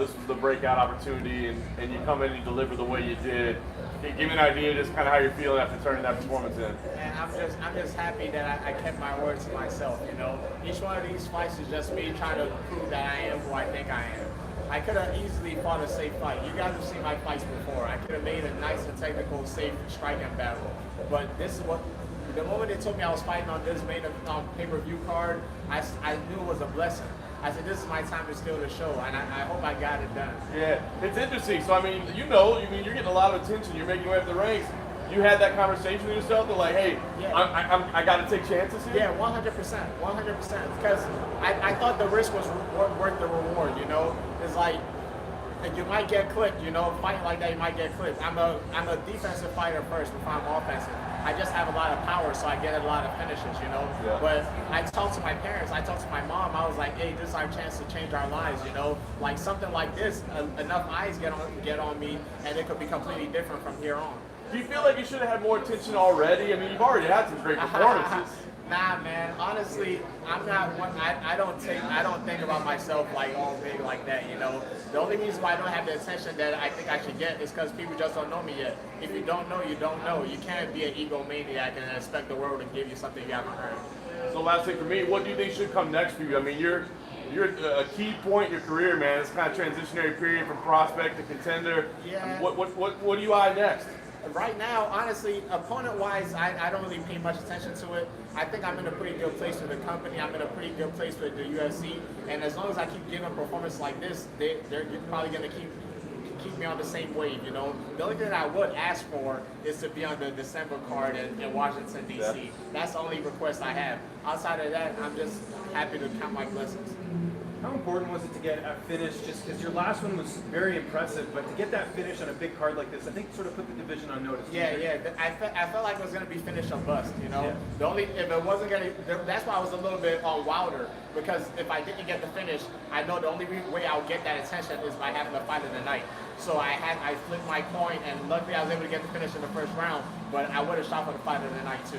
this was the breakout opportunity, and you come in and you deliver the way you did. Can you give me an idea just kind of how you're feeling after turning that performance in? And I'm just happy that I kept my word to myself. You know, each one of these fights is just me trying to prove that I am who I think I am. I could have easily fought a safe fight. You guys have seen my fights before. I could have made a nice and technical, safe striking battle. But this is what. The moment they told me I was fighting on this main pay-per-view card, I knew it was a blessing. I said, this is my time to steal the show, and I hope I got it done. Yeah, it's interesting. So, I mean, you're getting a lot of attention. You're making your way up the ranks. You had that conversation with yourself. They're like, hey, Yeah. I got to take chances here? Yeah, 100%, 100%. Because I thought the risk was worth the reward, you know? It's like, you might get clipped, you know? Fighting like that, you might get clipped. I'm a defensive fighter first before I'm offensive. I just have a lot of power, so I get a lot of finishes, you know? Yeah. But I talked to my parents, I talked to my mom, I was like, hey, this is our chance to change our lives, you know? Like something like this, enough eyes get on me, and it could be completely different from here on. Do you feel like you should have had more attention already? I mean, you've already had some great performances. Nah, man. Honestly, I'm not one. I don't think about myself like all big like that. You know, the only reason why I don't have the attention that I think I should get is because people just don't know me yet. If you don't know, you don't know. You can't be an egomaniac and expect the world to give you something you haven't earned. So last thing for me, what do you think should come next for you? I mean, you're a key point in your career, man. It's kind of transitionary period from prospect to contender. Yeah. What do you eye next? Right now, honestly, opponent-wise, I don't really pay much attention to it. I think I'm in a pretty good place with the company. I'm in a pretty good place with the UFC. And as long as I keep giving performances like this, they're probably going to keep me on the same wave, you know. The only thing that I would ask for is to be on the December card in Washington, D.C. Yeah. That's the only request I have. Outside of that, I'm just happy to count my blessings. How important was it to get a finish? Just because your last one was very impressive, but to get that finish on a big card like this, I think sort of put the division on notice. Yeah. I felt like it was gonna be finish or bust. You know, Yeah. If it wasn't gonna, that's why I was a little bit on Wilder, because if I didn't get the finish, I know the only way I'll get that attention is by having the fight of the night. So I flipped my coin, and luckily I was able to get the finish in the first round. But I would have shot for the fight of the night too.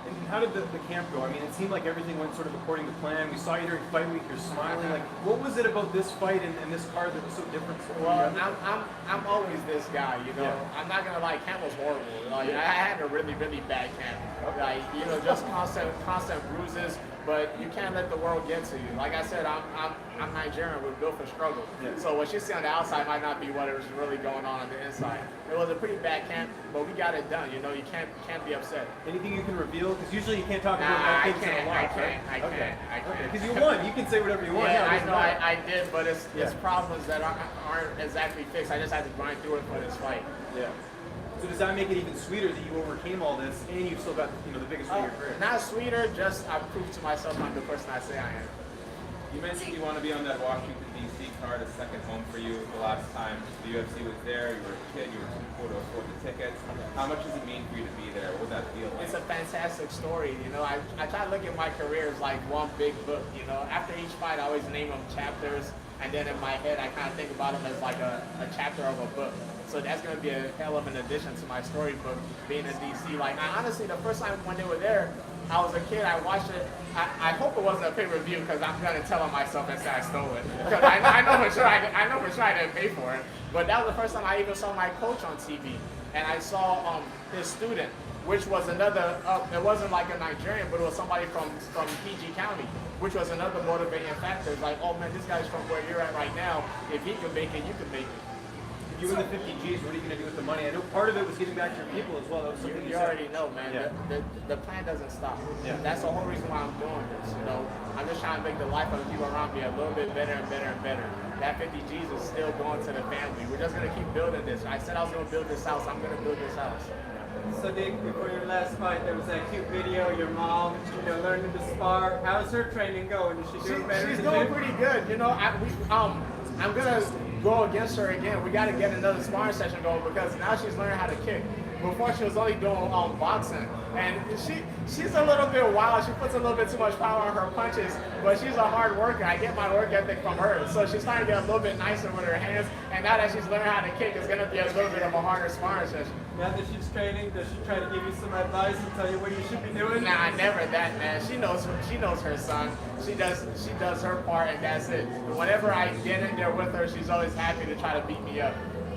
And how did the camp go? I mean, it seemed like everything went sort of according to plan. We saw you during fight week. You're smiling. Like, what was it about this fight and this card that was so different? From Well, the other? I'm always this guy, you know. Yeah. I'm not gonna lie, camp was horrible. Like I had a really bad camp. Like just constant bruises. But you can't let the world get to you. Like I said, I'm Nigerian. We're built for struggle. Yeah. So what you see on the outside might not be what is really going on the inside. It was a pretty bad camp, but we got it done. You know, you can't be upset. Anything you can reveal? Because usually you can't talk Nah, about I things in a can't. lot, I right? can't. I Okay. can't. Because you won. You can say whatever you want. Yeah, it I doesn't know matter. I did, but it's Yeah. problems that aren't exactly fixed. I just had to grind through it for this fight. Yeah. So does that make it even sweeter that you overcame all this and you've still got the biggest win of your career? Not sweeter, just I proved to myself I'm the person I say I am. You mentioned you want to be on that Washington, D.C. card, a second home for you. The last time the UFC was there, you were a kid, you were too poor to afford the tickets. How much does it mean for you to be there? What would that feel like? It's a fantastic story, you know. I try to look at my career as like one big book, you know. After each fight, I always name them chapters, and then in my head, I kind of think about them as like a chapter of a book. So that's going to be a hell of an addition to my storybook, being in D.C. Like, honestly, the first time when they were there, I was a kid, I watched it. I hope it wasn't a pay-per-view, because I'm going to tell on myself and say I stole it. Because I know for sure I didn't pay for it. But that was the first time I even saw my coach on TV. And I saw his student, which was another, it wasn't like a Nigerian, but it was somebody from PG County, which was another motivating factor. It's like, oh man, this guy's from where you're at right now. If he can make it, you can make it. You win the 50 G's, what are you going to do with the money? I know part of it was giving back to your people as well. That was something You said. already know, man. Yeah. The plan doesn't stop. Yeah. That's the whole reason why I'm doing this. You know, I'm just trying to make the life of the people around me a little bit better and better and better. That 50 G's is still going to the family. We're just gonna keep building this. I said I was gonna build this house. I'm gonna build this house. So Dick, before your last fight, there was that cute video, your mom, learning to spar. How's her training going? Is she doing better? She's in the doing gym? pretty good. You know, I'm gonna go against her again. We got to get another sparring session going, because now she's learning how to kick. before she was only doing boxing. And she's a little bit wild. She puts a little bit too much power on her punches, but she's a hard worker. I get my work ethic from her. So she's starting to get a little bit nicer with her hands. And now that she's learning how to kick, it's going to be a little bit of a harder sparring session. Now that she's training, does she try to give you some advice and tell you what you should be doing? Nah, never that, man. She knows her son. She does her part, and that's it. Whenever I get in there with her, she's always happy to try to beat me up.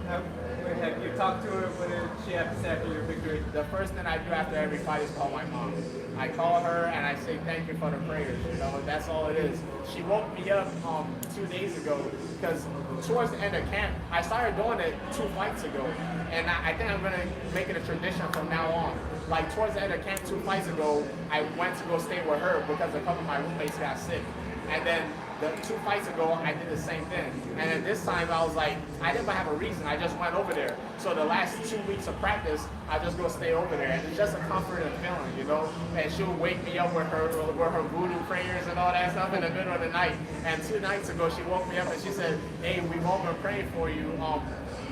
Have you talked to her? What did she have to say after your victory? The first thing I do after every fight is call my mom. I call her and I say thank you for the prayers. You know, that's all it is. She woke me up 2 days ago because towards the end of camp, I started doing it 2 fights ago, and I think I'm gonna make it a tradition from now on. Like towards the end of camp 2 fights ago, I went to go stay with her because a couple of my roommates got sick, and then the 2 fights ago, I did the same thing. And then this time, I was like, I didn't have a reason. I just went over there. So the last 2 weeks of practice, I just go stay over there. And it's just a comforting feeling, you know? And she'll wake me up with her voodoo prayers and all that stuff in the middle of the night. And 2 nights ago, she woke me up and she said, hey, we've all been praying for you.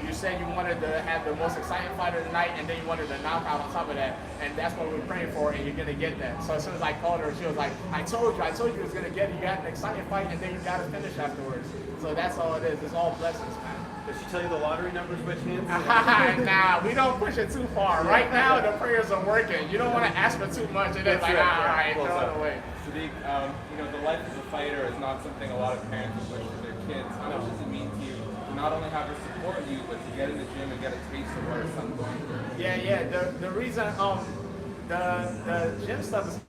You said you wanted to have the most exciting fight of the night, and then you wanted a knockout on top of that, and that's what we're praying for, and you're gonna get that. So as soon as I called her, she was like, I told you it was gonna get it. You got an exciting fight, and then you got to finish afterwards. So that's all it is. It's all blessings, man. Does she tell you the lottery numbers by chance? Nah, we don't push it too far. Right now, the prayers are working. You don't want to ask for too much, and then like, all right, throw it away. Sadiq, you know, the life as a fighter is not something a lot of parents wish for their kids. How much does it mean to you to not only have her support you, but to get in the gym and get a taste of what her son's going through? Yeah. The reason the gym stuff is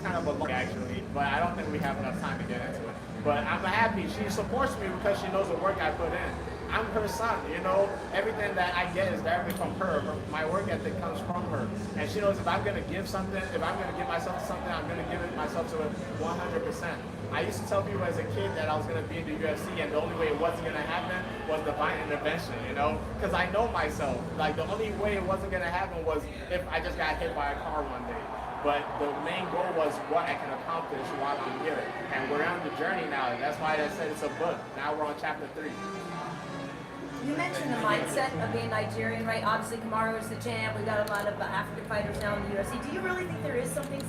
kind of a long actually, but I don't think we have enough time to get into it. But I'm happy. She supports me because she knows the work I put in. I'm her son, you know. Everything that I get is directly from her. My work ethic comes from her. And she knows if I'm gonna give something, if I'm gonna give myself to something, I'm gonna give it myself to it 100%. I used to tell people as a kid that I was gonna be in the UFC, and the only way it wasn't gonna happen was divine intervention, you know? Because I know myself. Like the only way it wasn't gonna happen was if I just got hit by a car one day. But the main goal was what I can accomplish while I'm here. And we're on the journey now. That's why I said it's a book. Now we're on chapter 3. You mentioned the mindset of being Nigerian, right? Obviously, Kamaru is the champ. We've got a lot of African fighters now in the UFC. Do you really think there is something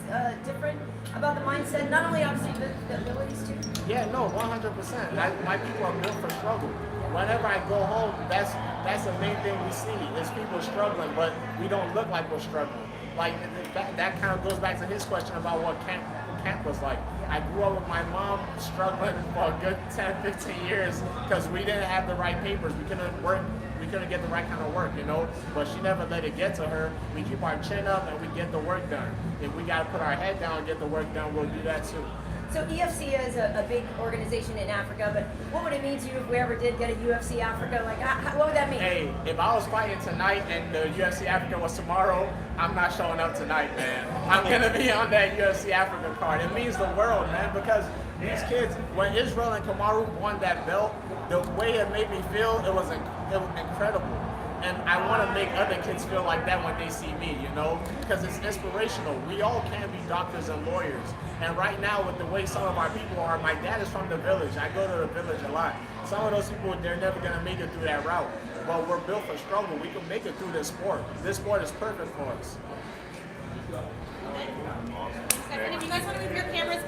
different about the mindset? Not only, obviously, the abilities too? Yeah, no, 100%. My people are built for struggle. Whenever I go home, that's the main thing we see is people struggling, but we don't look like we're struggling. Like, that kind of goes back to his question about what camp was like. I grew up with my mom struggling for a good 10, 15 years because we didn't have the right papers. We couldn't get the right kind of work, you know? But she never let it get to her. We keep our chin up and we get the work done. If we got to put our head down and get the work done, we'll do that too. So EFC is a big organization in Africa, but what would it mean to you if we ever did get a UFC Africa? Like, what would that mean? Hey, if I was fighting tonight and the UFC Africa was tomorrow, I'm not showing up tonight, man. I'm gonna be on that UFC Africa card. It means the world, man, because these kids, when Israel and Kamaru won that belt, the way it made me feel, it was incredible. And I want to make other kids feel like that when they see me, you know, because it's inspirational. We all can be doctors and lawyers. And right now, with the way some of our people are, my dad is from the village. I go to the village a lot. Some of those people, they're never going to make it through that route. But we're built for struggle. We can make it through this sport. This sport is perfect for us. If you guys want to leave your cameras